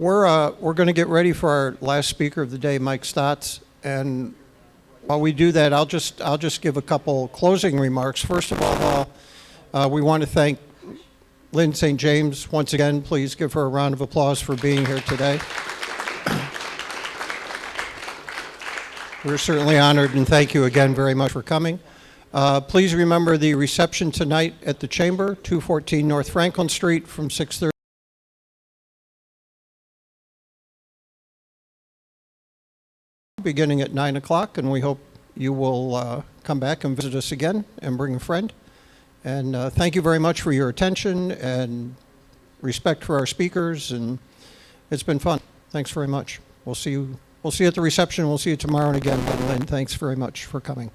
We're going to get ready for our last speaker of the day, Mike Stotts, and while we do that, I'll just give a couple closing remarks. First of all, we want to thank Lynn St. James once again. Please give her a round of applause for being here today. We're certainly honored, and thank you again very much for coming. Please remember the reception tonight at the Chamber, 214 North Franklin Street from 6:30. Beginning at 9 o'clock, and we hope you will come back and visit us again and bring a friend. And thank you very much for your attention and respect for our speakers, and it's been fun. Thanks very much. We'll see you at the reception. We'll see you tomorrow, and again, Lynn, thanks very much for coming.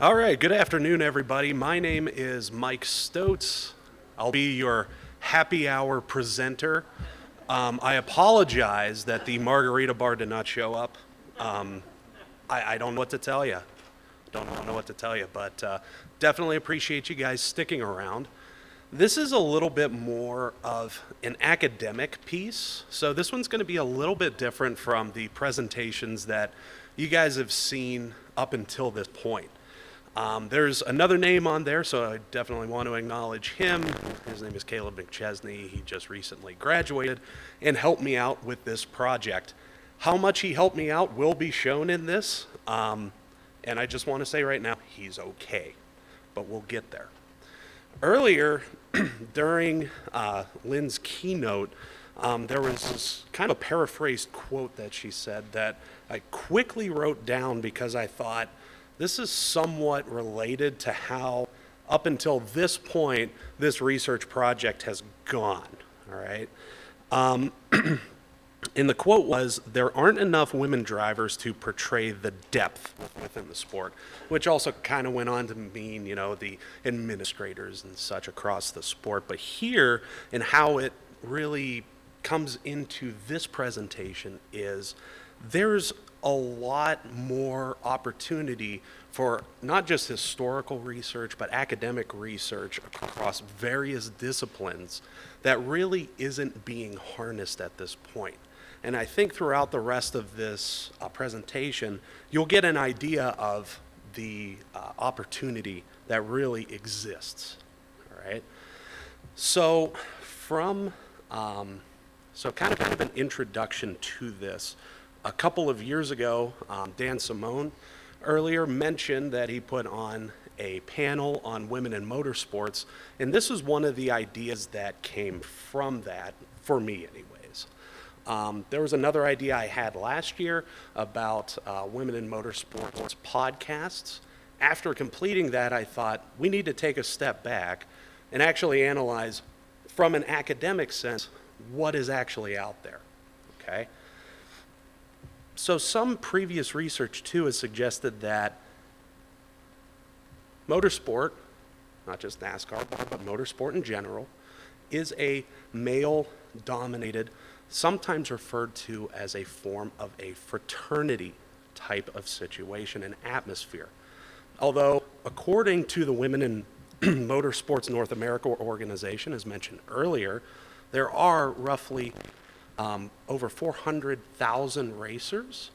All right, good afternoon, everybody. My name is Mike Stotz. I'll be your happy hour presenter. I apologize that the margarita bar did not show up. I don't know what to tell you. But definitely appreciate you guys sticking around. This is a little bit more of an academic piece, so this one's going to be a little bit different from the presentations that you guys have seen up until this point. There's another name on there, so I definitely want to acknowledge him. His name is Caleb McChesney. He just recently graduated and helped me out with this project. How much he helped me out will be shown in this, and I just want to say right now, he's okay, but we'll get there. Earlier, during Lynn's keynote, there was this kind of paraphrased quote that she said that I quickly wrote down because I thought, this is somewhat related to how, up until this point, this research project has gone, all right? And the quote was, there aren't enough women drivers to portray the depth within the sport, which also kind of went on to mean, you know, the administrators and such across the sport. But here, and how it really comes into this presentation is, there's a lot more opportunity for not just historical research, but academic research across various disciplines that really isn't being harnessed at this point. And I think throughout the rest of this presentation, you'll get an idea of the opportunity that really exists, all right? So kind of an introduction to this. A couple of years ago, Dan Simone earlier mentioned that he put on a panel on women in motorsports, and this is one of the ideas that came from that, for me anyways. There was another idea I had last year about women in motorsports podcasts. After completing that, I thought we need to take a step back and actually analyze, from an academic sense, what is actually out there, okay? So some previous research, too, has suggested that motorsport, not just NASCAR, but motorsport in general, is a male-dominated, sometimes referred to as a form of a fraternity type of situation and atmosphere. Although, according to the Women in Motorsports North America organization, as mentioned earlier, there are roughly over 400,000 racers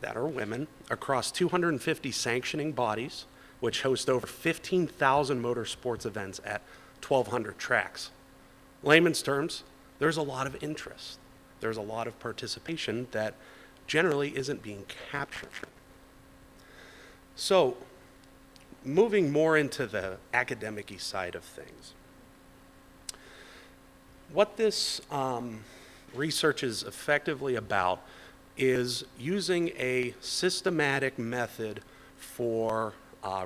that are women across 250 sanctioning bodies, which host over 15,000 motorsports events at 1,200 tracks. Layman's terms, there's a lot of interest. There's a lot of participation that generally isn't being captured. So, moving more into the academic-y side of things. What this research is effectively about is using a systematic method for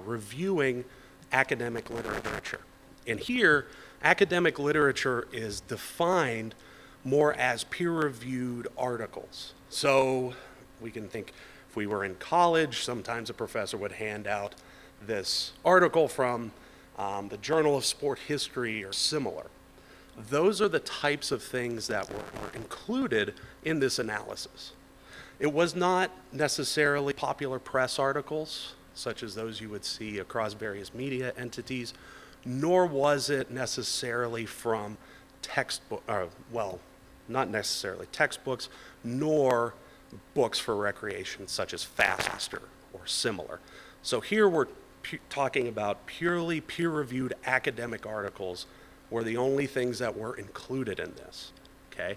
reviewing academic literature. And here, academic literature is defined more as peer-reviewed articles. So we can think if we were in college, sometimes a professor would hand out this article from the Journal of Sport History or similar. Those are the types of things that were included in this analysis. It was not necessarily popular press articles, such as those you would see across various media entities, nor was it necessarily from not necessarily textbooks, nor books for recreation, such as Faster or similar. So here we're talking about purely peer-reviewed academic articles were the only things that were included in this, okay?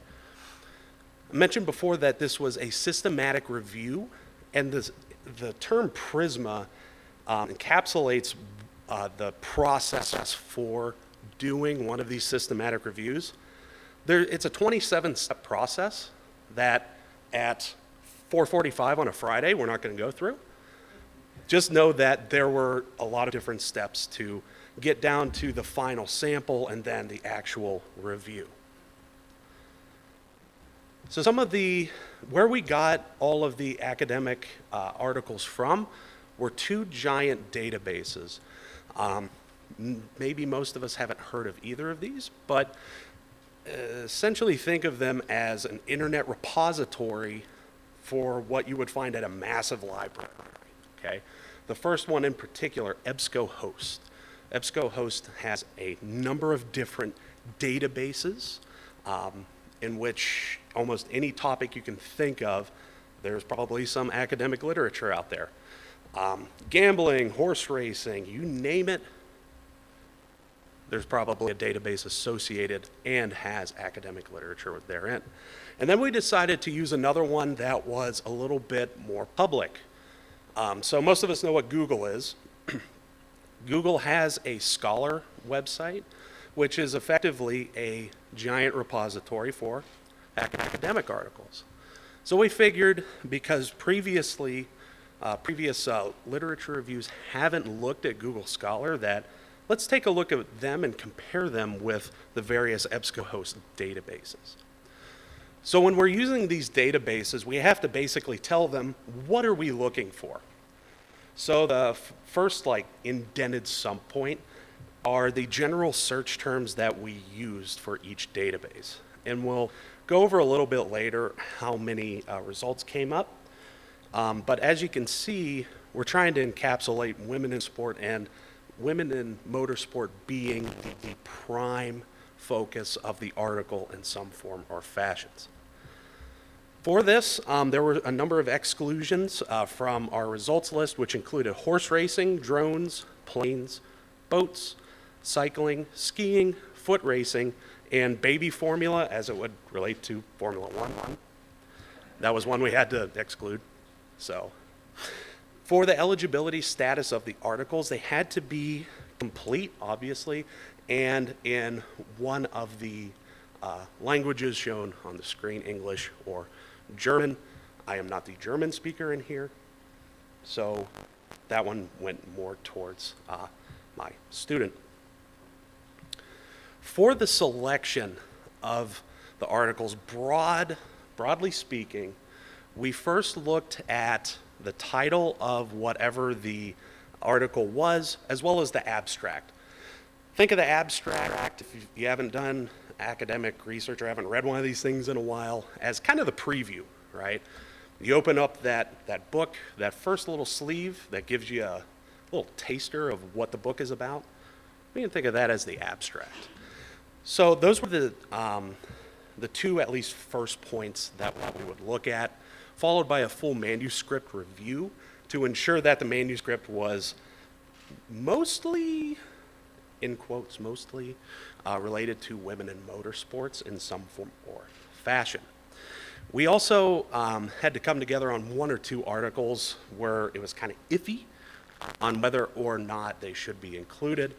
I mentioned before that this was a systematic review, and the term PRISMA encapsulates the process for doing one of these systematic reviews. It's a 27-step process that at 4:45 on a Friday, we're not going to go through. Just know that there were a lot of different steps to get down to the final sample and then the actual review. So where we got all of the academic articles from were two giant databases. Maybe most of us haven't heard of either of these, but essentially think of them as an internet repository for what you would find at a massive library, okay? The first one in particular, EBSCO Host. EBSCO Host has a number of different databases in which almost any topic you can think of, there's probably some academic literature out there. Gambling, horse racing, you name it, there's probably a database associated and has academic literature therein. And then we decided to use another one that was a little bit more public. So most of us know what Google is. Google has a Scholar website, which is effectively a giant repository for academic articles. So we figured, because previous literature reviews haven't looked at Google Scholar, that let's take a look at them and compare them with the various EBSCO host databases. So when we're using these databases, we have to basically tell them, what are we looking for? So the first indented sum point are the general search terms that we used for each database. And we'll go over a little bit later how many results came up. But as you can see, we're trying to encapsulate women in sport and women in motorsport being the prime focus of the article in some form or fashions. For this, there were a number of exclusions from our results list, which included horse racing, drones, planes, boats, cycling, skiing, foot racing, and baby formula as it would relate to Formula One. That was one we had to exclude. So, for the eligibility status of the articles, they had to be complete, obviously, and in one of the languages shown on the screen, English or German. I am not the German speaker in here, so that one went more towards my student. For the selection of the articles, broadly speaking, we first looked at the title of whatever the article was, as well as the abstract. Think of the abstract, if you haven't done academic research or haven't read one of these things in a while, as kind of the preview, right? You open up that book, that first little sleeve that gives you a little taster of what the book is about. We can think of that as the abstract. So those were the two, at least, first points that we would look at, followed by a full manuscript review to ensure that the manuscript was mostly, in quotes, mostly related to women in motorsports in some form or fashion. We also had to come together on one or two articles where it was kind of iffy on whether or not they should be included.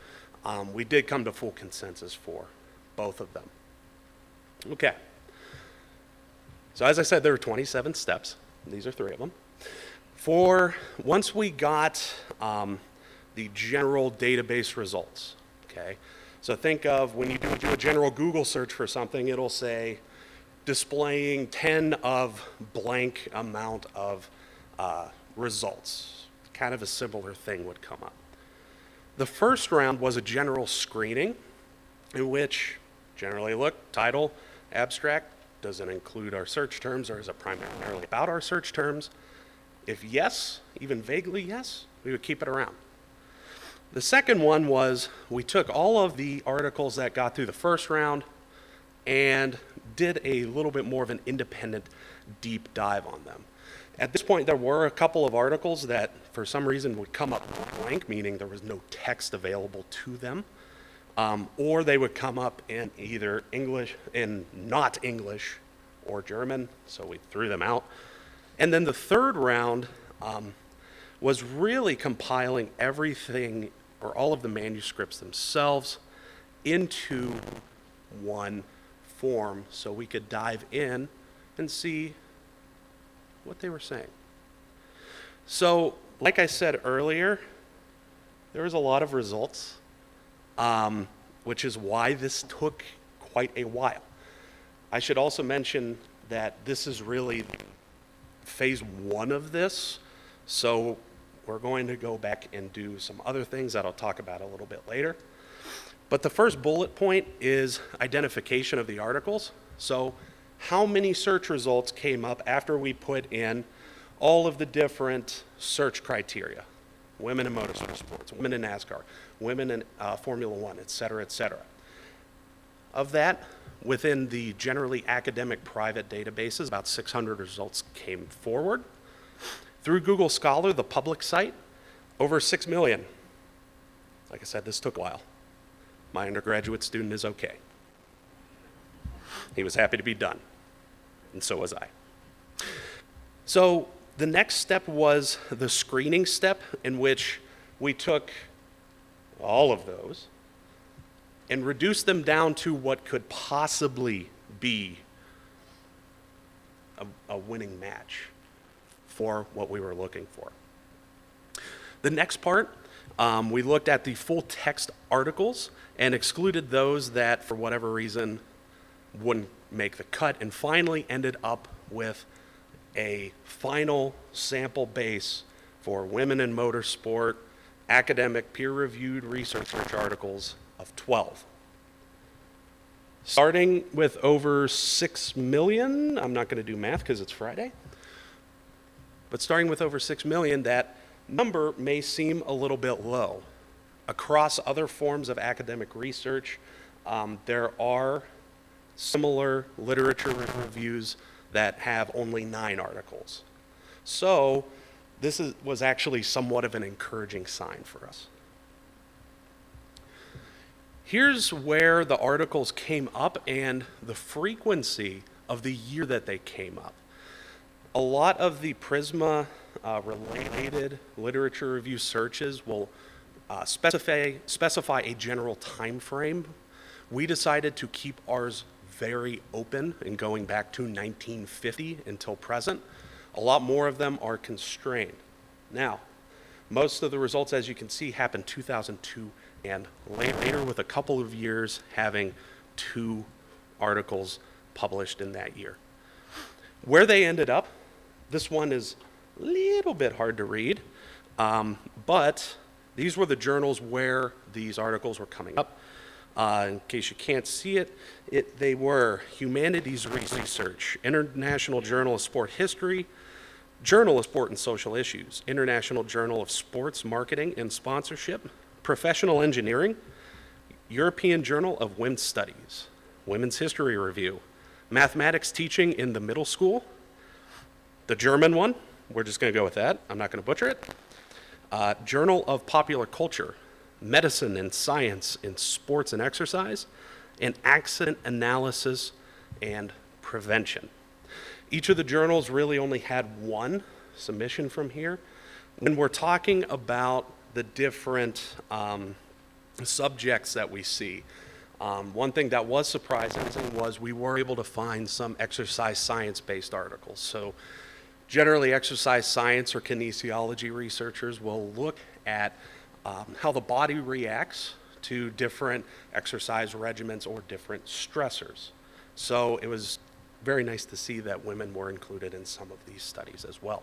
We did come to full consensus for both of them. Okay. So as I said, there were 27 steps. These are 3 of them. Once we got the general database results, okay? So think of when you do a general Google search for something, it'll say displaying 10 of blank amount of results. Kind of a similar thing would come up. The first round was a general screening in which generally look, title, abstract, does it include our search terms or is it primarily about our search terms? If yes, even vaguely yes, we would keep it around. The second one was we took all of the articles that got through the first round and did a little bit more of an independent deep dive on them. At this point, there were a couple of articles that for some reason would come up blank, meaning there was no text available to them, or they would come up in either English, in not English or German, so we threw them out. And then the third round was really compiling everything or all of the manuscripts themselves into one form so we could dive in and see what they were saying. So, like I said earlier, there was a lot of results, which is why this took quite a while. I should also mention that this is really phase 1 of this, so we're going to go back and do some other things that I'll talk about a little bit later. But the first bullet point is identification of the articles. So how many search results came up after we put in all of the different search criteria? Women in motorsports, women in NASCAR, women in Formula One, et cetera, et cetera. Of that, within the generally academic private databases, about 600 results came forward. Through Google Scholar, the public site, over 6 million. Like I said, this took a while. My undergraduate student is okay. He was happy to be done, and so was I. So the next step was the screening step, in which we took all of those and reduced them down to what could possibly be a winning match for what we were looking for. The next part, we looked at the full text articles and excluded those that, for whatever reason, wouldn't make the cut, and finally ended up with a final sample base for women in motorsport, academic, peer-reviewed research articles of 12. Starting with over 6 million, I'm not going to do math because it's Friday, but starting with over 6 million, that number may seem a little bit low. Across other forms of academic research, there are similar literature reviews that have only 9 articles. So this was actually somewhat of an encouraging sign for us. Here's where the articles came up and the frequency of the year that they came up. A lot of the PRISMA related literature review searches will specify a general time frame. We decided to keep ours very open and going back to 1950 until present. A lot more of them are constrained. Now, most of the results, as you can see, happened 2002 and later, with a couple of years having 2 articles published in that year. Where they ended up, this one is a little bit hard to read, but these were the journals where these articles were coming up. In case you can't see it, they were Humanities Research, International Journal of Sport History, Journal of Sport and Social Issues, International Journal of Sports Marketing and Sponsorship, Professional Engineering, European Journal of Women's Studies, Women's History Review, Mathematics Teaching in the Middle School, the German one, we're just going to go with that, I'm not going to butcher it, Journal of Popular Culture, Medicine and Science in Sports and Exercise, and Accident Analysis and Prevention. Each of the journals really only had one submission from here. When we're talking about the different subjects that we see, one thing that was surprising was we were able to find some exercise science-based articles. So generally exercise science or kinesiology researchers will look at how the body reacts to different exercise regimens or different stressors. So it was very nice to see that women were included in some of these studies as well.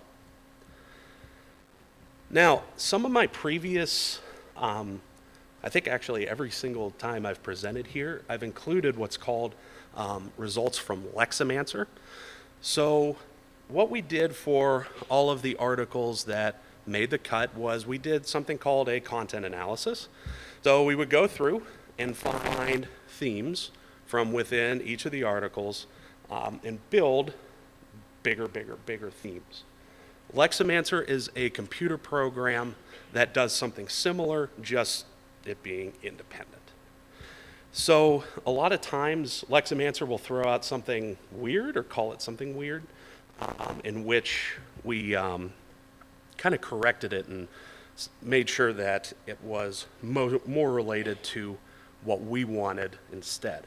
Now, some of my previous, I think actually every single time I've presented here, I've included what's called results from Lexamancer. So what we did for all of the articles that made the cut was we did something called a content analysis. So we would go through and find themes from within each of the articles and build bigger themes. Lexamancer is a computer program that does something similar, just it being independent. So a lot of times Lexamancer will throw out something weird or call it something weird, in which we kind of corrected it and made sure that it was more related to what we wanted instead.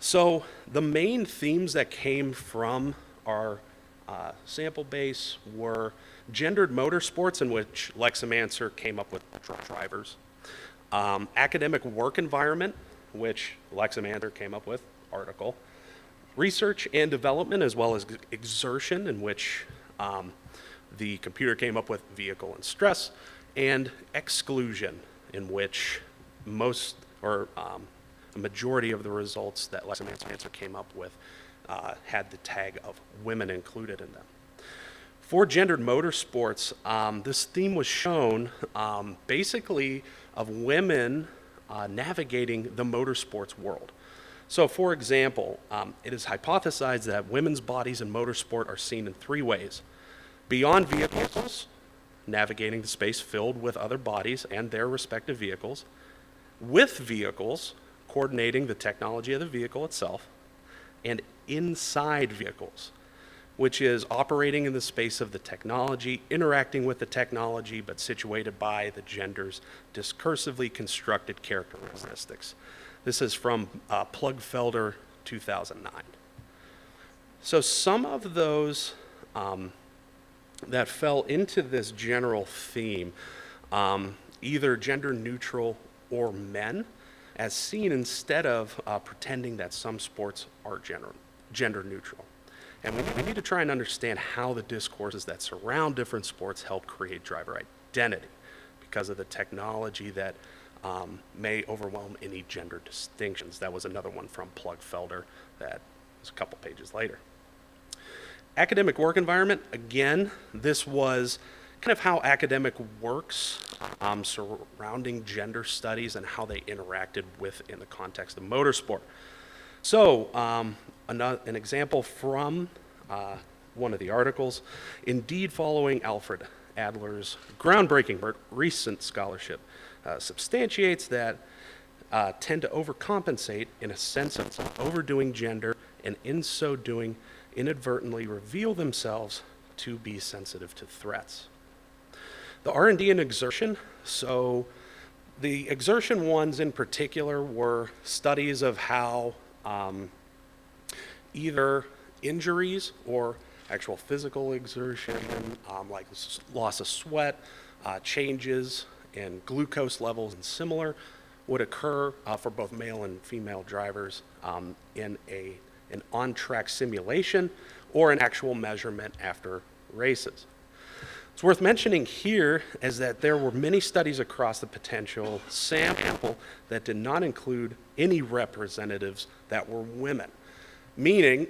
So the main themes that came from our sample base were gendered motorsports, in which Lexamancer came up with truck drivers, academic work environment, which Lexamancer came up with, article, research and development, as well as exertion, in which the computer came up with vehicle and stress, and exclusion, in which a majority of the results that Lexamancer came up with had the tag of women included in them. For gendered motorsports, this theme was shown basically of women navigating the motorsports world. So for example, it is hypothesized that women's bodies in motorsport are seen in three ways: beyond vehicles, navigating the space filled with other bodies and their respective vehicles; with vehicles, coordinating the technology of the vehicle itself; and inside vehicles, which is operating in the space of the technology, interacting with the technology, but situated by the gender's discursively constructed characteristics. This is from Plugfelder 2009. So some of those that fell into this general theme, either gender neutral or men, as seen instead of pretending that some sports are gender neutral. And we need to try and understand how the discourses that surround different sports help create driver identity because of the technology that may overwhelm any gender distinctions. That was another one from Plugfelder that was a couple pages later. Academic work environment, again, this was kind of how academic works surrounding gender studies and how they interacted with in the context of motorsport. So an example from one of the articles: indeed, following Alfred Adler's groundbreaking recent scholarship substantiates that tend to overcompensate in a sense of overdoing gender, and in so doing inadvertently reveal themselves to be sensitive to threats. The R&D and exertion, so the exertion ones in particular were studies of how either injuries or actual physical exertion, like loss of sweat, changes in glucose levels and similar, would occur for both male and female drivers in an on-track simulation or an actual measurement after races. It's worth mentioning here is that there were many studies across the potential sample that did not include any representatives that were women, meaning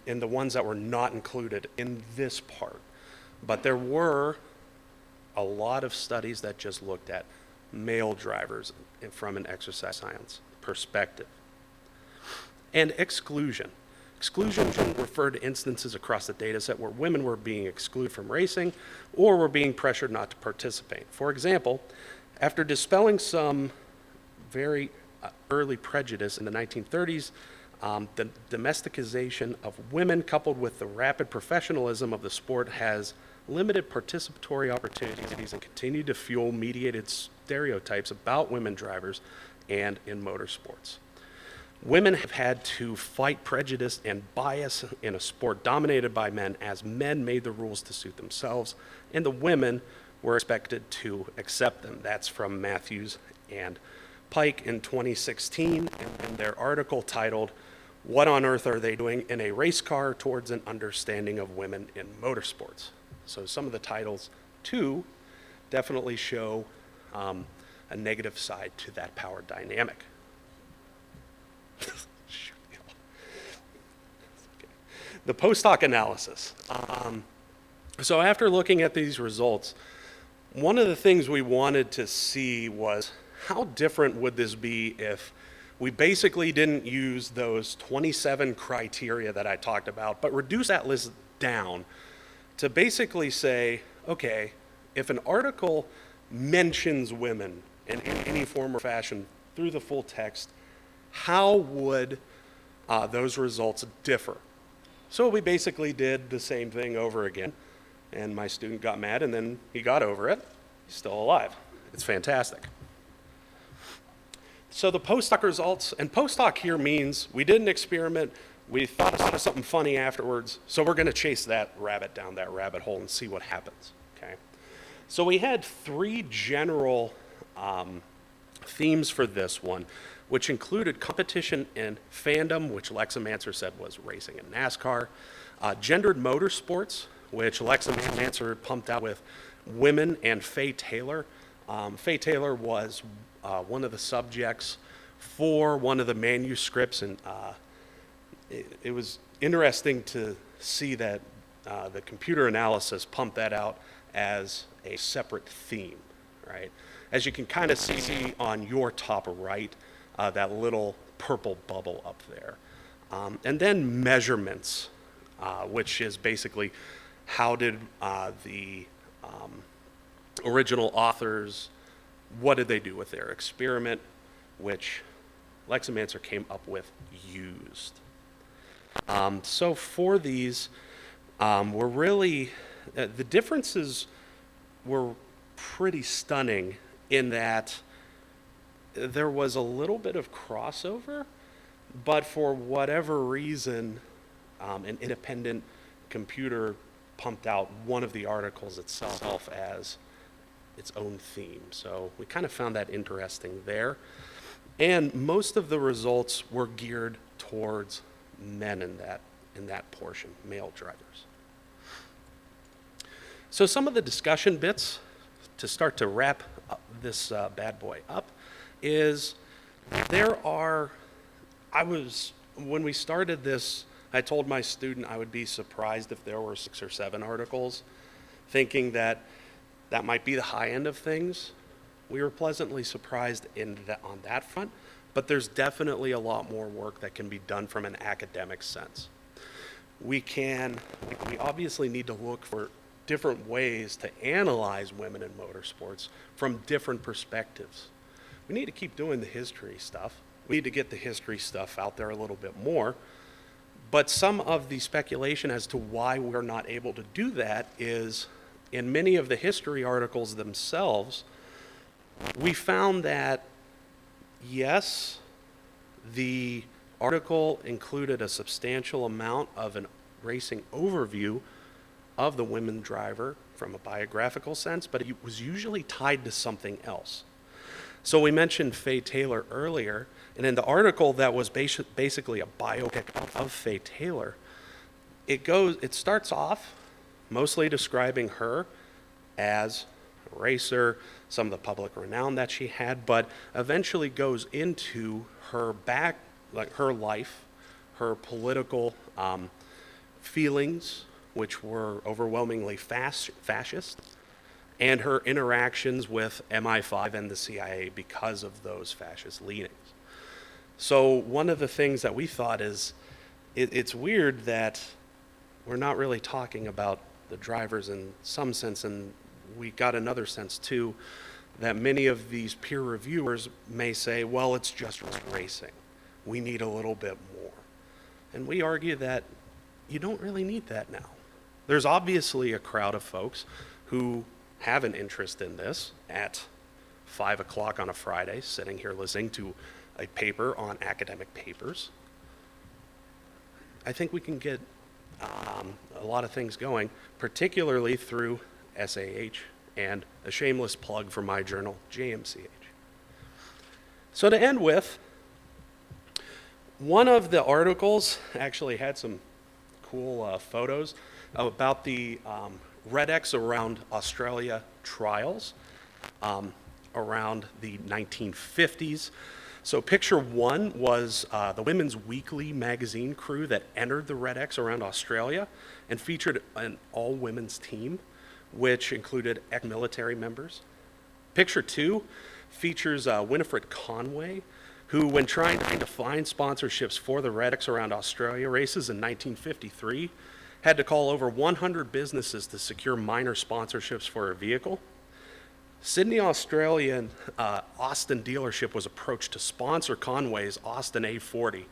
in the ones that were not included in this part. But there were a lot of studies that just looked at male drivers from an exercise science perspective. And exclusion. Exclusion referred to instances across the data set where women were being excluded from racing or were being pressured not to participate. For example, after dispelling some very early prejudice in the 1930s, the domesticization of women coupled with the rapid professionalism of the sport has limited participatory opportunities and continued to fuel mediated stereotypes about women drivers and in motorsports. Women have had to fight prejudice and bias in a sport dominated by men as men made the rules to suit themselves, and the women were expected to accept them. That's from Matthews and Pike in 2016 in their article titled, "What on Earth Are They Doing in a Race Car Towards an Understanding of Women in Motorsports?" So some of the titles, too, definitely show a negative side to that power dynamic. The post hoc analysis. So after looking at these results, one of the things we wanted to see was how different would this be if we basically didn't use those 27 criteria that I talked about, but reduce that list down to basically say, okay, if an article mentions women in any form or fashion through the full text, how would those results differ? So we basically did the same thing over again, and my student got mad, and then he got over it. He's still alive. It's fantastic. So the post hoc results, and post hoc here means we did an experiment, we thought of something funny afterwards, so we're going to chase that rabbit down that rabbit hole and see what happens. Okay. So we had three general themes for this one, which included competition and fandom, which Lexamancer said was racing and NASCAR, gendered motorsports, which Lexamancer pumped out with women and Faye Taylor. Faye Taylor was one of the subjects for one of the manuscripts, and it was interesting to see that the computer analysis pumped that out as a separate theme, right? As you can kind of see on your top right, that little purple bubble up there. And then measurements, which is basically how did the original authors, what did they do with their experiment, which Lexamancer came up with used. So for these, were really, the differences were pretty stunning in that there was a little bit of crossover, but for whatever reason, an independent computer pumped out one of the articles itself as its own theme. So we kind of found that interesting there. And most of the results were geared towards men in that portion, male drivers. So some of the discussion bits to start to wrap this bad boy up is when we started this, I told my student I would be surprised if there were 6 or 7 articles, thinking that might be the high end of things. We were pleasantly surprised on that front, but there's definitely a lot more work that can be done from an academic sense. We obviously need to look for different ways to analyze women in motorsports from different perspectives. We need to keep doing the history stuff. We need to get the history stuff out there a little bit more. But some of the speculation as to why we're not able to do that is in many of the history articles themselves, we found that, yes, the article included a substantial amount of a racing overview of the women driver from a biographical sense, but it was usually tied to something else. So we mentioned Faye Taylor earlier, and in the article that was basically a biopic of Faye Taylor, it starts off mostly describing her as a racer, some of the public renown that she had, but eventually goes into her her life, her political feelings, which were overwhelmingly fascist, and her interactions with MI5 and the CIA because of those fascist leanings. So one of the things that we thought is, it's weird that we're not really talking about the drivers in some sense, and we got another sense too, that many of these peer reviewers may say, well, it's just racing. We need a little bit more. And we argue that you don't really need that now. There's obviously a crowd of folks who have an interest in this at 5 o'clock on a Friday, sitting here listening to a paper on academic papers. I think we can get a lot of things going, particularly through SAH and a shameless plug for my journal, JMCH. So to end with, one of the articles actually had some cool photos about the Red X around Australia trials around the 1950s. So picture one was the Women's Weekly magazine crew that entered the Red X around Australia and featured an all-women's team, which included ex-military members. Picture two features Winifred Conway, who, when trying to find sponsorships for the Red X around Australia races in 1953, had to call over 100 businesses to secure minor sponsorships for her vehicle. Sydney, Australian Austin dealership was approached to sponsor Conway's Austin A40,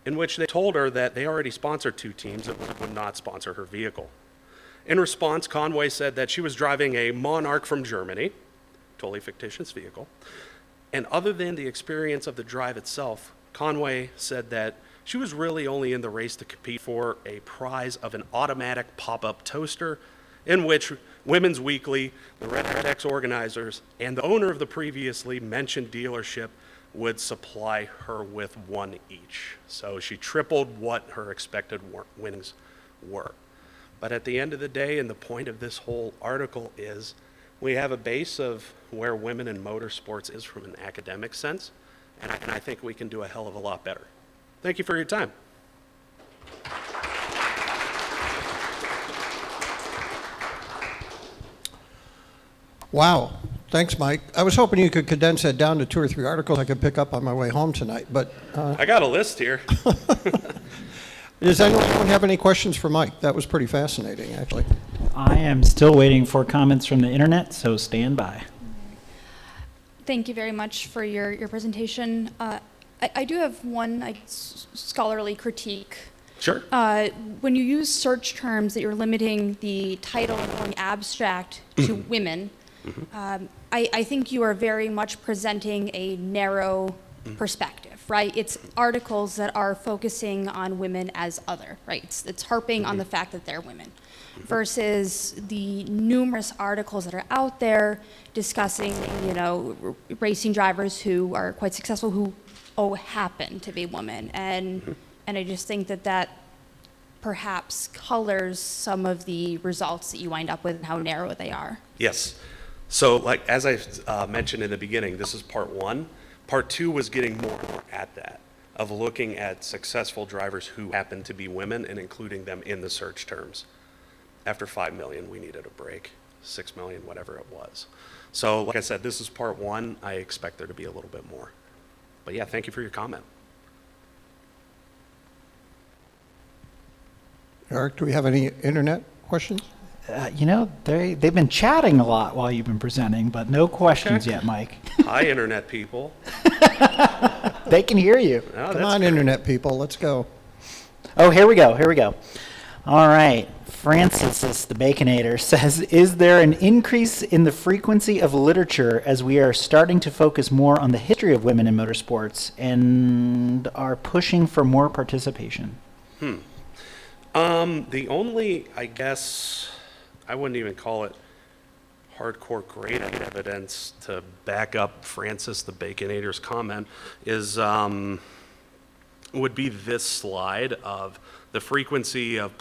in which they told her that they already sponsored two teams that would not sponsor her vehicle. In response, Conway said that she was driving a Monarch from Germany, totally fictitious vehicle, and other than the experience of the drive itself, Conway said that she was really only in the race to compete for a prize of an automatic pop-up toaster, in which Women's Weekly, the Red X organizers, and the owner of the previously mentioned dealership would supply her with one each. So she tripled what her expected winnings were. But at the end of the day, and the point of this whole article is, we have a base of where women in motorsports is from an academic sense, and I think we can do a hell of a lot better. Thank you for your time. Wow. Thanks, Mike. I was hoping you could condense that down to 2 or 3 articles I could pick up on my way home tonight, but... I got a list here. Does anyone have any questions for Mike? That was pretty fascinating, actually. I am still waiting for comments from the internet, so stand by. Thank you very much for your presentation. I do have one scholarly critique. Sure. When you use search terms that you're limiting the title and going abstract to women, I think you are very much presenting a narrow perspective, right? It's articles that are focusing on women as other, right? It's harping on the fact that they're women, versus the numerous articles that are out there discussing, racing drivers who are quite successful who happen to be women, and I just think that perhaps colors some of the results that you wind up with and how narrow they are. Yes. So, like as I mentioned in the beginning, this is part one. Part two was getting more and more at that, of looking at successful drivers who happen to be women and including them in the search terms. After 5 million, we needed a break. 6 million, whatever it was. So, like I said, this is part one. I expect there to be a little bit more. But yeah, thank you for your comment. Eric, do we have any internet questions? They've been chatting a lot while you've been presenting, but no questions yet, Mike. Hi, internet people. They can hear you. Oh, Come on, internet people, let's go. Oh, here we go. All right. Francis, the Baconator, says, is there an increase in the frequency of literature as we are starting to focus more on the history of women in motorsports and are pushing for more participation? The only, I guess, I wouldn't even call it hardcore great evidence to back up Francis the Baconator's comment is would be this slide of the frequency of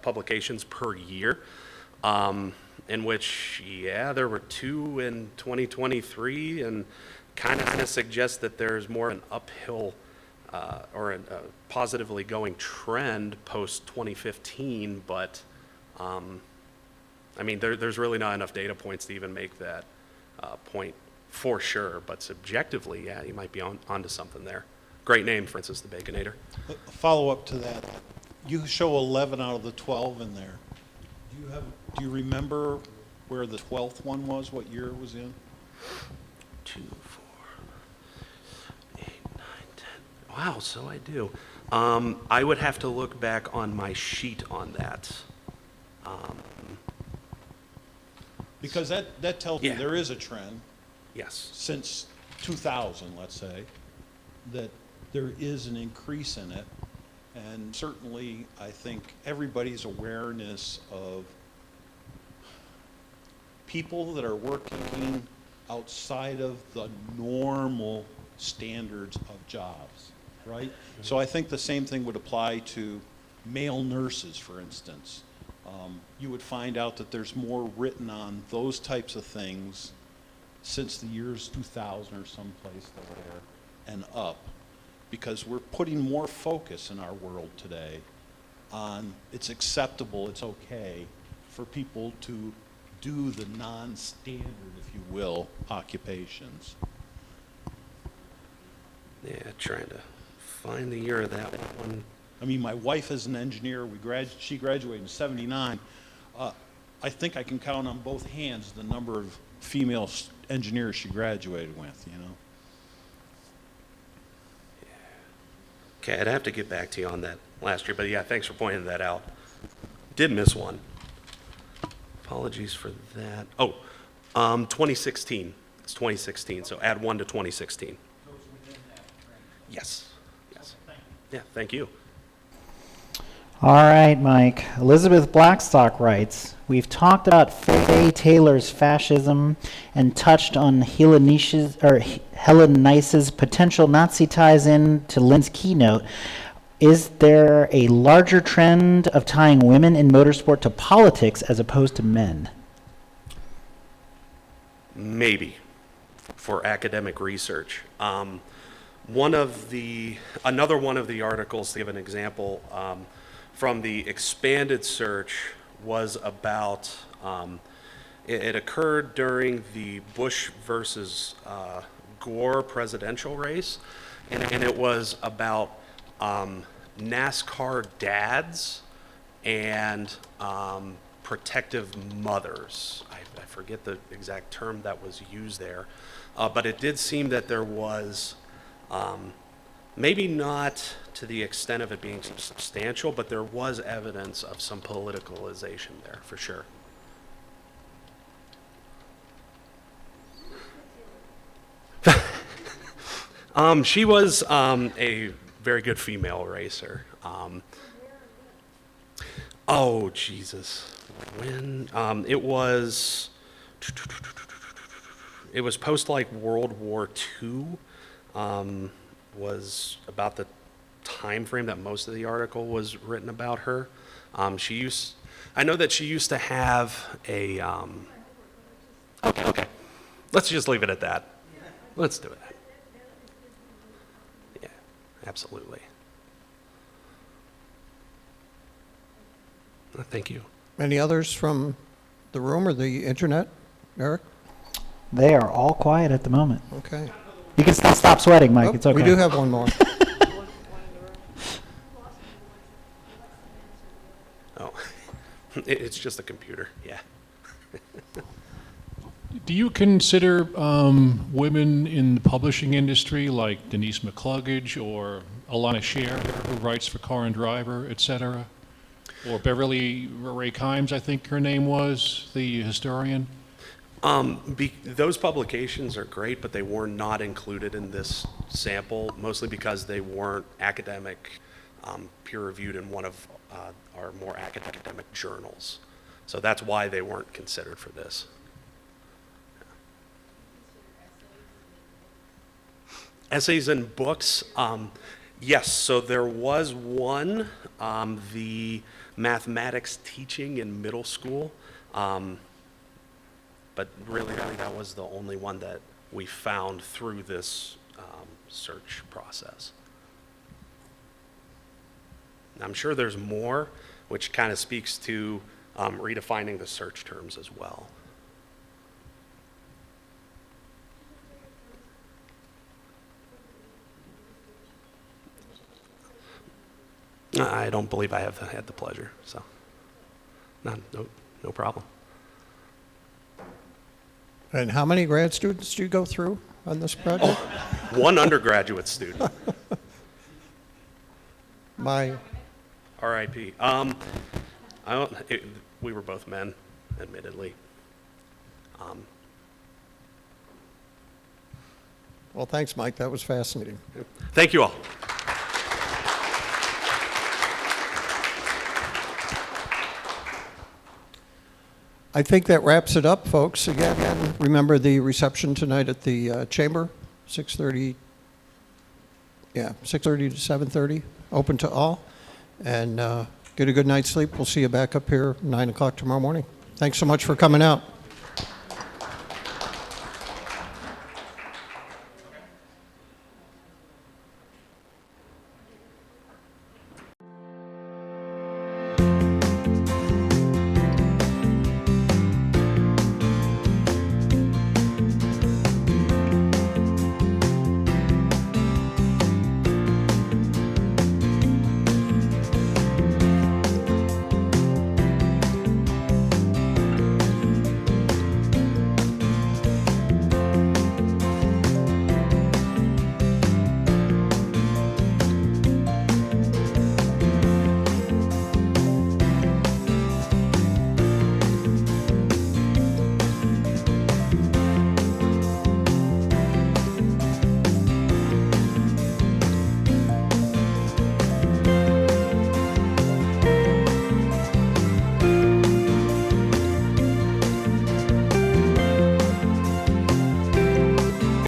publications per year, in which, there were 2 in 2023, and kind of suggests that there's more of an uphill or a positively going trend post 2015, but I mean, there's really not enough data points to even make that point for sure, but subjectively, yeah, you might be onto something there. Great name, Francis the Baconator. A follow-up to that, you show 11 out of the 12 in there. Do you remember where the 12th one was, what year it was in? 2, 4, 8, 9, 10. Wow, so I do. I would have to look back on my sheet on that. Because that tells me Yeah. there is a trend Yes. since 2000, let's say, that there is an increase in it. And certainly, I think everybody's awareness of people that are working outside of the normal standards of jobs, right? So I think the same thing would apply to male nurses, for instance. You would find out that there's more written on those types of things since the years 2000 or someplace there and up, because we're putting more focus in our world today on it's acceptable, it's okay for people to do the non-standard, if you will, occupations. Yeah, trying to find the year of that one. I mean, my wife is an engineer. She graduated in '79. I think I can count on both hands the number of female engineers she graduated with, you know. Okay, I'd have to get back to you on that last year, but yeah, thanks for pointing that out. Did miss one. Apologies for that. Oh, 2016. It's 2016, so add 1 to 2016. Yes, yes. Yeah, thank you. All right, Mike. Elizabeth Blackstock writes, we've talked about Faye Taylor's fascism and touched on Helenice's potential Nazi ties in to Lynn's keynote. Is there a larger trend of tying women in motorsport to politics as opposed to men? Maybe for academic research. Another one of the articles, to give an example, from the expanded search was about, it occurred during the Bush versus Gore presidential race, and it was about NASCAR dads and protective mothers. I forget the exact term that was used there, but it did seem that there was, maybe not to the extent of it being substantial, but there was evidence of some politicalization there, for sure. She was a very good female racer. Oh, Jesus. When it was post like World War II, was about the time frame that most of the article was written about her. I know that she used to have a, okay. Let's just leave it at that. Let's do it. Yeah, absolutely. Thank you. Any others from the room or the internet, Eric? They are all quiet at the moment. Okay. You can stop sweating, Mike. Oh, It's okay. we do have one more. Oh, it's just a computer, yeah. Do you consider women in the publishing industry like Denise McCluggage or Alana Scher, who writes for Car and Driver, et cetera? Or Beverly Ray Kimes, I think her name was, the historian? Those publications are great, but they were not included in this sample, mostly because they weren't academic, peer-reviewed in one of our more academic journals. So that's why they weren't considered for this. Essays and books, yes, so there was one, the mathematics teaching in middle school, but really that was the only one that we found through this search process. I'm sure there's more, which kind of speaks to redefining the search terms as well. I don't believe I have had the pleasure, so no problem. And how many grad students do you go through on this project? One undergraduate student. My, RIP. We were both men, admittedly. well, thanks, Mike. That was fascinating. Thank you all. I think that wraps it up, folks. Again, remember the reception tonight at the Chamber, 6:30. Yeah, 6:30 to 7:30, open to all. And get a good night's sleep. We'll see you back up here 9 o'clock tomorrow morning. Thanks so much for coming out.